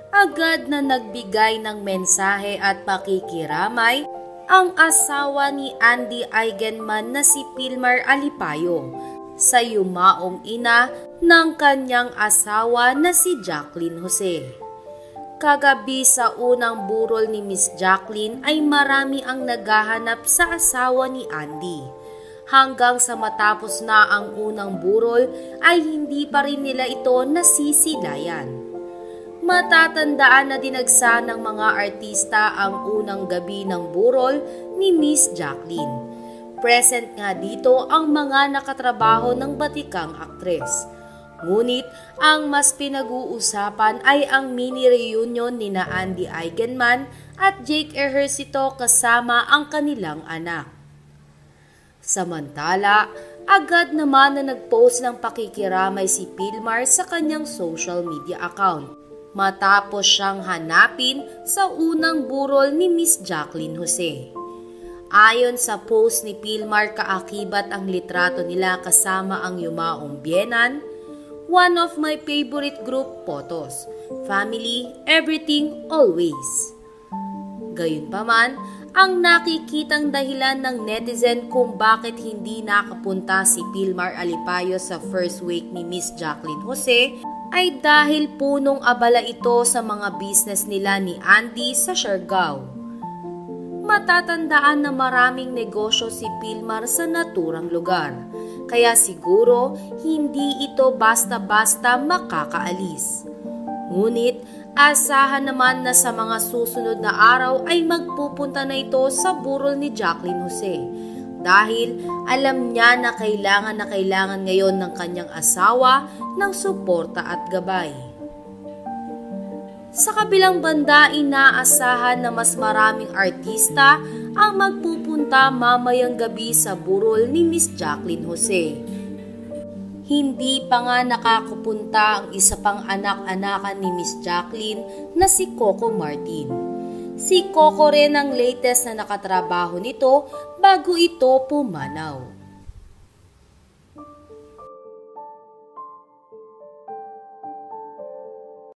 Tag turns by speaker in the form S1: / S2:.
S1: Agad na nagbigay ng mensahe at pakikiramay ang asawa ni Andy Eigenman na si Pilmar Alipayo sa yumaong ina ng kanyang asawa na si Jacqueline Jose. Kagabi sa unang burol ni Miss Jacqueline ay marami ang naghahanap sa asawa ni Andy. Hanggang sa matapos na ang unang burol ay hindi pa rin nila ito nasisilayan. Matatandaan na dinagsa ng mga artista ang unang gabi ng burol ni Miss Jacqueline. Present nga dito ang mga nakatrabaho ng batikang aktres. Ngunit ang mas pinag-uusapan ay ang mini reunion ni na Andy Eigenman at Jake Ejercito kasama ang kanilang anak. Samantala, agad naman na nag-post ng pakikiramay si Pilmar sa kanyang social media account matapos siyang hanapin sa unang burol ni Miss Jacqueline Jose. Ayon sa post ni Pilmar, kaakibat ang litrato nila kasama ang yumaong biyenan, one of my favorite group photos, family, everything, always. Gayunpaman, ang nakikitang dahilan ng netizen kung bakit hindi nakapunta si Pilmar Alipayo sa first wake ni Miss Jacqueline Jose ay dahil punong abala ito sa mga business nila ni Andy sa Siargao. Matatandaan na maraming negosyo si Pilmar sa naturang lugar, kaya siguro hindi ito basta-basta makakaalis. Ngunit asahan naman na sa mga susunod na araw ay magpupunta na ito sa burol ni Jacqueline Jose dahil alam niya na kailangan ngayon ng kanyang asawa ng suporta at gabay. Sa kabilang banda, inaasahan na mas maraming artista ang magpupunta mamayang gabi sa burol ni Miss Jacqueline Jose. Hindi pa nga nakakapunta ang isa pang anak-anakan ni Miss Jacqueline na si Coco Martin. Si Coco rin ang latest na nakatrabaho nito bago ito pumanaw.